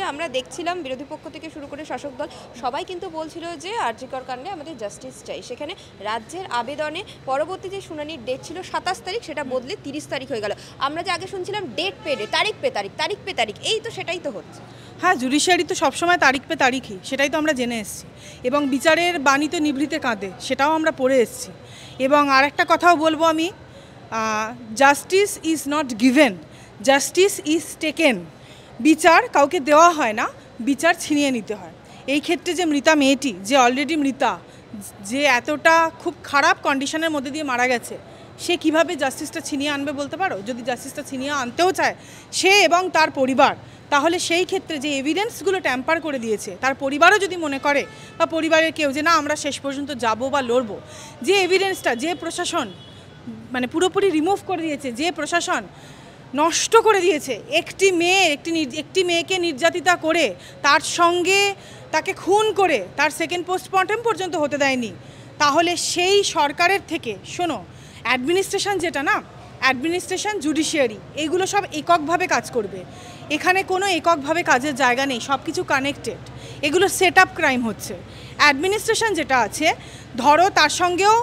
যে আমরা দেখছিলাম বিরোধী পক্ষ থেকে শুরু করে শাসক দল সবাই কিন্তু বলছিল যে আরজিকর কাণ্ডে আমাদের জাস্টিস চাই। সেখানে রাজ্যের আবেদনে পরবর্তী যে শুনানির ডেট ছিল 27 তারিখ, সেটা বদলে 30 তারিখ হয়ে গেল। আমরা যে আগে শুনছিলাম ডেট পে ডে, তারিখ পে তারিখ, তারিখ পে তারিখ, এই তো সেটাই তো হচ্ছে। হ্যাঁ, জুডিশিয়ারি তো সবসময় তারিখ পে তারিখই, সেটাই তো আমরা জেনে এসেছি। এবং বিচারের বাণী তো নিভৃতে কাঁদে, সেটাও আমরা পড়ে এসেছি। এবং আর একটা কথাও বলবো আমি, justice is not given, justice is taken. বিচার কাউকে দেওয়া হয় না, বিচার ছিনিয়ে নিতে হয়। এই ক্ষেত্রে যে মৃতা মেয়েটি, যে অলরেডি মৃতা, যে এতটা খুব খারাপ কন্ডিশনের মধ্যে দিয়ে মারা গেছে, সে কিভাবে জাস্টিসটা ছিনিয়ে আনবে বলতে পারো? যদি জাস্টিসটা ছিনিয়ে আনতেও চায় সে এবং তার পরিবার, তাহলে সেই ক্ষেত্রে যে এভিডেন্সগুলো ট্যাম্পার করে দিয়েছে, তার পরিবারও যদি মনে করে বা পরিবারের কেউ যে না আমরা শেষ পর্যন্ত যাব বা লড়বো, যে এভিডেন্সটা যে প্রশাসন মানে পুরোপুরি রিমুভ করে দিয়েছে, যে প্রশাসন নষ্ট করে দিয়েছে, একটি মেয়েকে নির্যাতিতা করে তার সঙ্গে তাকে খুন করে তার সেকেন্ড পোস্টমর্টেম পর্যন্ত হতে দেয়নি, তাহলে সেই সরকারের থেকে শোনো, অ্যাডমিনিস্ট্রেশন যেটা না, অ্যাডমিনিস্ট্রেশন, জুডিশিয়ারি, এইগুলো সব এককভাবে কাজ করবে। এখানে কোনো এককভাবে কাজের জায়গা নেই, সব কিছু কানেক্টেড। এগুলো সেট আপ ক্রাইম হচ্ছে। অ্যাডমিনিস্ট্রেশন যেটা আছে, ধরো তার সঙ্গেও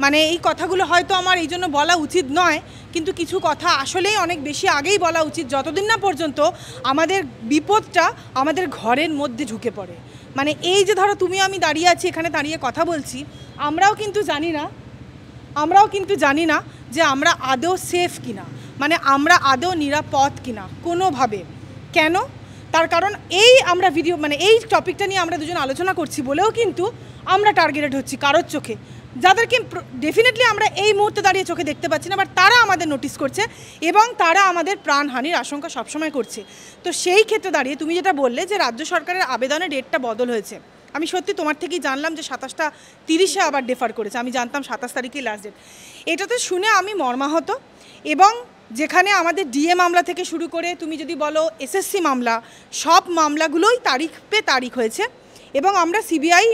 মানে এই কথাগুলো হয়তো আমার এই জন্য বলা উচিত নয়, কিন্তু কিছু কথা আসলেই অনেক বেশি আগেই বলা উচিত, যতদিন না পর্যন্ত আমাদের বিপদটা আমাদের ঘরের মধ্যে ঢুকে পড়ে। মানে এই যে ধরো তুমি আমি দাঁড়িয়ে আছি এখানে, দাঁড়িয়ে কথা বলছি, আমরাও কিন্তু জানি না যে আমরা আদৌ সেফ কিনা, মানে আমরা আদৌ নিরাপদ কিনা কোনোভাবে। কেন? তার কারণ এই আমরা এই টপিকটা নিয়ে আমরা দুজন আলোচনা করছি বলেও কিন্তু আমরা টার্গেটেড হচ্ছি কারোর চোখে, যাদেরকে ডেফিনেটলি আমরা এই মুহূর্তে দাঁড়িয়ে চোখে দেখতে পাচ্ছি না, বাট তারা আমাদের নোটিস করছে এবং তারা আমাদের প্রাণহানির আশঙ্কা সবসময় করছে। তো সেই ক্ষেত্রে দাঁড়িয়ে তুমি যেটা বললে যে রাজ্য সরকারের আবেদনের ডেটটা বদল হয়েছে, আমি সত্যি তোমার থেকেই জানলাম যে 27টা 30-এ আবার ডেফার করেছে। আমি জানতাম 27 তারিখেই লাস্ট ডেট। এটাতে শুনে আমি মর্মাহত। এবং যেখানে আমাদের ডিএ মামলা থেকে শুরু করে তুমি যদি বলো এসএসসি মামলা, সব মামলাগুলোই তারিখ পে তারিখ হয়েছে। এবং আমরা সিবিআই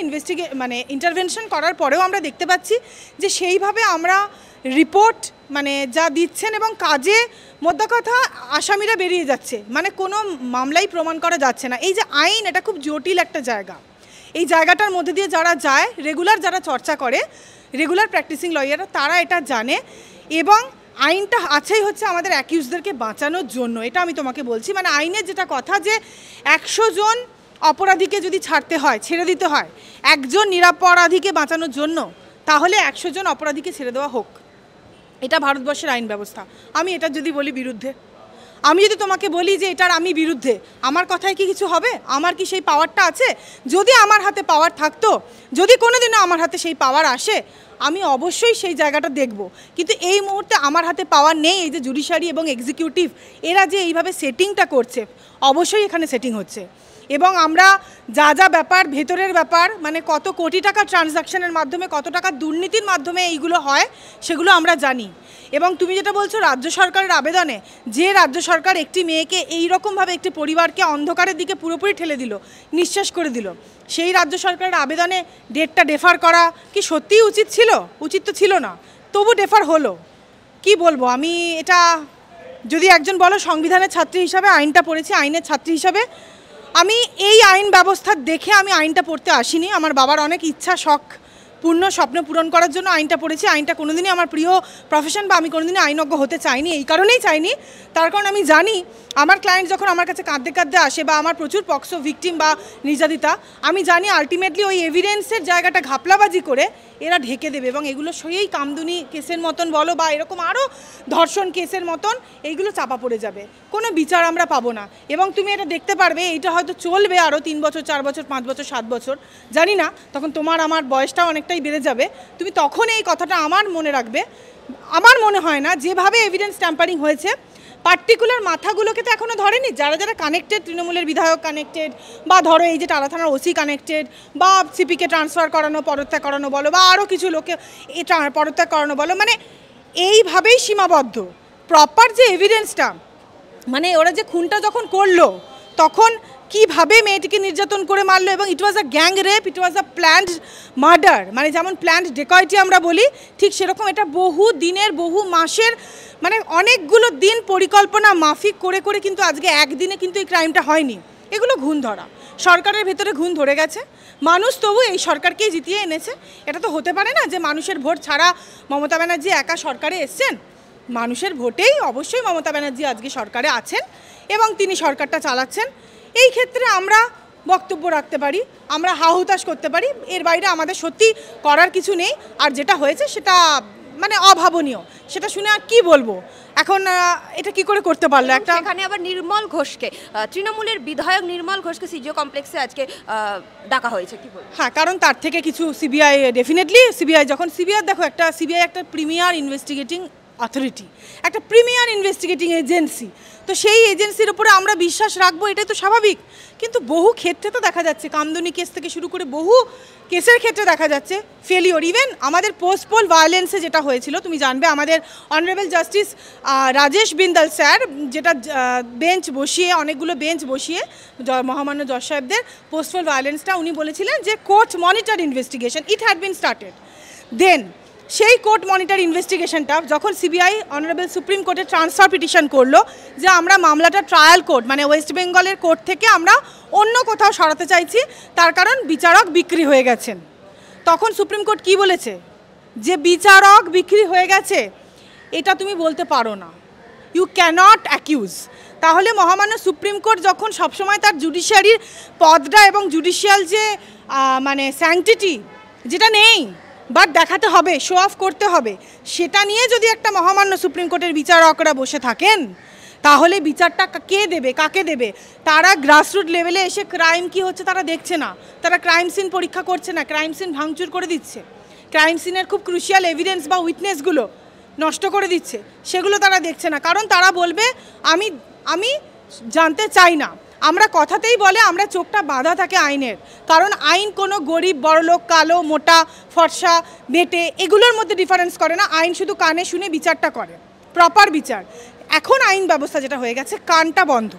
ইন্টারভেনশন করার পরেও আমরা দেখতে পাচ্ছি যে সেইভাবে আমরা রিপোর্ট যা দিচ্ছেন এবং কাজে মোদ্দা কথা আসামিরা বেরিয়ে যাচ্ছে, কোনো মামলাই প্রমাণ করা যাচ্ছে না। এই যে আইন, এটা খুব জটিল একটা জায়গা। এই জায়গাটার মধ্যে দিয়ে যারা যায়, রেগুলার যারা চর্চা করে, রেগুলার প্র্যাকটিসিং লয়াররা, তারা এটা জানে। এবং আইনটা আছেই হচ্ছে আমাদের অ্যাকিউজদেরকে বাঁচানোর জন্য। এটা আমি তোমাকে বলছি, আইনের যেটা কথা যে 100 জন অপরাধীকে যদি ছেড়ে দিতে হয় একজন নিরপরাধীকে বাঁচানোর জন্য, তাহলে 100 জন অপরাধীকে ছেড়ে দেওয়া হোক। এটা ভারতবর্ষের আইন ব্যবস্থা। আমি এটা যদি বলি বিরুদ্ধে, আমি যদি তোমাকে বলি যে এটার আমি বিরুদ্ধে, আমার কথায় কি কিছু হবে? আমার কি সেই পাওয়ারটা আছে? যদি আমার হাতে পাওয়ার থাকতো, যদি কোনোদিনও আমার হাতে সেই পাওয়ার আসে, আমি অবশ্যই সেই জায়গাটা দেখব। কিন্তু এই মুহূর্তে আমার হাতে পাওয়ার নেই। এই যে জুডিশিয়ারি এবং এক্সিকিউটিভ, এরা যে এইভাবে সেটিংটা করছে, অবশ্যই এখানে সেটিং হচ্ছে। এবং আমরা যা ব্যাপার, ভেতরের ব্যাপার, কত কোটি টাকা ট্রানজ্যাকশনের মাধ্যমে, কত টাকা দুর্নীতির মাধ্যমে এইগুলো হয়, সেগুলো আমরা জানি। এবং তুমি যেটা বলছো রাজ্য সরকারের আবেদনে, যে রাজ্য সরকার একটি মেয়েকে এইরকমভাবে, একটি পরিবারকে অন্ধকারের দিকে পুরোপুরি ঠেলে দিল, নিঃশেষ করে দিল, সেই রাজ্য সরকারের আবেদনে ডেটটা ডেফার করা কি সত্যিই উচিত ছিল? উচিত তো ছিল না, তবু ডেফার হলো। কি বলবো আমি, এটা যদি একজন বলো সংবিধানের ছাত্রী হিসাবে, আইনটা পড়েছি আইনের ছাত্রী হিসাবে, আমি এই আইন ব্যবস্থা দেখে আমি আইনটা পড়তে আসিনি। আমার বাবার অনেক ইচ্ছা, শখ, স্বপ্ন পূরণ করার জন্য আইনটা পড়েছি। আইনটা কোনোদিনই আমার প্রিয় প্রফেশন বা আমি কোনোদিনই আইনজ্ঞ হতে চাইনি। এই কারণেই চাইনি, তার কারণ আমি জানি আমার ক্লায়েন্ট যখন আমার কাছে কাঁদতে আসে, বা আমার প্রচুর পক্সো ভিকটিম বা নির্যাতিতা, আমি জানি আলটিমেটলি ওই এভিডেন্সের জায়গাটা ঘাপলাবাজি করে এরা ঢেকে দেবে। এবং এগুলো সেই কামদুনি কেসের মতন বলো বা এরকম আরও ধর্ষণ কেসের মতন এইগুলো চাপা পড়ে যাবে, কোনো বিচার আমরা পাবো না। এবং তুমি এটা দেখতে পারবে, এইটা হয়তো চলবে আরও 3 বছর, 4 বছর, 5 বছর, 7 বছর, জানি না, তখন তোমার আমার বয়সটাও অনেকটাই বেড়ে যাবে। তুমি তখন এই কথাটা আমার মনে রাখবে। আমার মনে হয় না যেভাবে এভিডেন্স ট্যাম্পারিং হয়েছে, পার্টিকুলার মাথাগুলোকে তো এখনও ধরেনি, যারা কানেক্টেড, তৃণমূলের বিধায়ক কানেক্টেড, বা ধরো এই যে টালা থানার ওসি কানেক্টেড, বা সিপিকে ট্রান্সফার করানো, পদত্যাগ করানো বলো, বা আরও কিছু লোকে পদত্যাগ করানো বলো, এইভাবেই সীমাবদ্ধ। প্রপার যে এভিডেন্সটা, ওরা যে খুনটা যখন করলো, তখন কিভাবে মেয়েটিকে নির্যাতন করে মারলো, এবং ইট ওয়াজ আ গ্যাং রেপ, ইট ওয়াজ আ প্ল্যান্ড মার্ডার, যেমন প্ল্যান্ড ডেকয়েটি আমরা বলি, ঠিক সেরকম এটা বহু দিনের, বহু মাসের, অনেকগুলো দিন পরিকল্পনা মাফিক করে কিন্তু আজকে একদিনে কিন্তু এই ক্রাইমটা হয়নি। এগুলো ঘুণ ধরা। সরকারের ভেতরে ঘুণ ধরে গেছে, মানুষ তবু এই সরকারকেই জিতিয়ে এনেছে। এটা তো হতে পারে না যে মানুষের ভোট ছাড়া মমতা ব্যানার্জি একা সরকারে এসছেন। মানুষের ভোটেই অবশ্যই মমতা ব্যানার্জি আজকে সরকারে আছেন এবং তিনি সরকারটা চালাচ্ছেন। এই ক্ষেত্রে আমরা বক্তব্য রাখতে পারি, আমরা হাহুতাশ করতে পারি, এর বাইরে আমাদের সত্যি করার কিছু নেই। আর যেটা হয়েছে সেটা মানে অভাবনীয়, সেটা শুনে আর কি বলবো। এখন এটা কি করে করতে পারলো একটা। এখানে আবার নির্মল ঘোষকে, তৃণমূলের বিধায়ক নির্মল ঘোষকে সিজিও কমপ্লেক্সে আজকে ডাকা হয়েছে, কি বলবো? হ্যাঁ, কারণ তার থেকে কিছু সিবিআই ডেফিনেটলি সিবিআই যখন সিবিআই দেখো একটা সিবিআই একটা প্রিমিয়ার ইনভেস্টিগেটিং অথরিটি, একটা প্রিমিয়ার ইনভেস্টিগেটিং এজেন্সি, তো সেই এজেন্সির উপরে আমরা বিশ্বাস রাখবো, এটাই তো স্বাভাবিক। কিন্তু বহু ক্ষেত্রে তো দেখা যাচ্ছে, কামদুনি কেস থেকে শুরু করে বহু কেসের ক্ষেত্রে দেখা যাচ্ছে ফেলিওর। ইভেন আমাদের পোস্ট পোল ভায়োলেন্সে যেটা হয়েছিল, তুমি জানবে আমাদের honourable justice Rajesh Bindal sir যেটা বেঞ্চ বসিয়ে, অনেকগুলো বেঞ্চ বসিয়ে মহামান্য জজ সাহেবদের পোস্ট পোল ভায়োলেন্সটা উনি বলেছিলেন যে court monitor investigation, it had been started. Then সেই কোর্ট মনিটর ইনভেস্টিগেশনটা যখন সিবিআই অনারেবল সুপ্রিম কোর্টে ট্রান্সফার পিটিশন করলো যে আমরা মামলাটা ট্রায়াল কোর্ট মানে ওয়েস্ট বেঙ্গলের কোর্ট থেকে আমরা অন্য কোথাও সরাতে চাইছি, তার কারণ বিচারক বিক্রি হয়ে গেছেন। তখন সুপ্রিম কোর্ট কি বলেছে যে বিচারক বিক্রি হয়ে গেছে এটা তুমি বলতে পারো না, ইউ ক্যানট অ্যাকিউজ। তাহলে মহামান্য সুপ্রিম কোর্ট যখন সবসময় তার জুডিশিয়ারির পদটা এবং জুডিশিয়াল যে মানে স্যাংটিটি যেটা নেই বাট দেখাতে হবে, শো অফ করতে হবে, সেটা নিয়ে যদি একটা মহামান্য সুপ্রিম কোর্টের বিচারকরা বসে থাকেন তাহলে বিচারটা কে দেবে, কাকে দেবে? তারা গ্রাসরুট লেভেলে এসে ক্রাইম কি হচ্ছে তারা দেখছে না, তারা ক্রাইম সিন পরীক্ষা করছে না, ক্রাইম সিন ভাঙচুর করে দিচ্ছে, ক্রাইম সিনের খুব ক্রুশিয়াল এভিডেন্স বা উইটনেসগুলো নষ্ট করে দিচ্ছে, সেগুলো তারা দেখছে না। কারণ তারা বলবে আমি জানতে চাই না। আমরা কথাতেই বলে আমরা চোখটা বাঁধা থাকে আইনের, কারণ আইন কোনো গরিব বড়লোক, কালো মোটা ফর্সা বেটে এগুলোর মধ্যে ডিফারেন্স করে না। আইন শুধু কানে শুনে বিচারটা করে, প্রপার বিচার। এখন আইন ব্যবস্থা যেটা হয়ে গেছে, কানটা বন্ধ,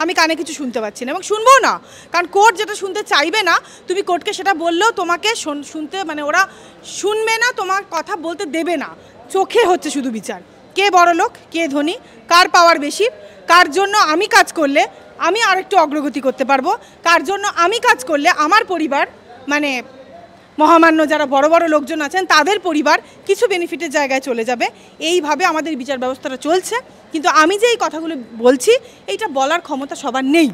আমি কানে কিছু শুনতে পাচ্ছি না এবং শুনবো না, কারণ কোর্ট যেটা শুনতে চাইবে না তুমি কোর্টকে সেটা বললেও তোমাকে শুনতে মানে ওরা শুনবে না, তোমার কথা বলতে দেবে না। চোখে হচ্ছে শুধু বিচার, কে বড়লোক কে ধনী, কার পাওয়ার বেশি, কার জন্য আমি কাজ করলে আমি আরেকটু অগ্রগতি করতে পারবো, কার জন্য আমি কাজ করলে আমার পরিবার মানে মহামান্য যারা বড় বড় লোকজন আছেন তাদের পরিবার কিছু বেনিফিটের জায়গায় চলে যাবে। এইভাবে আমাদের বিচার ব্যবস্থাটা চলছে। কিন্তু আমি যে এই কথাগুলো বলছি এইটা বলার ক্ষমতা সবার নেই।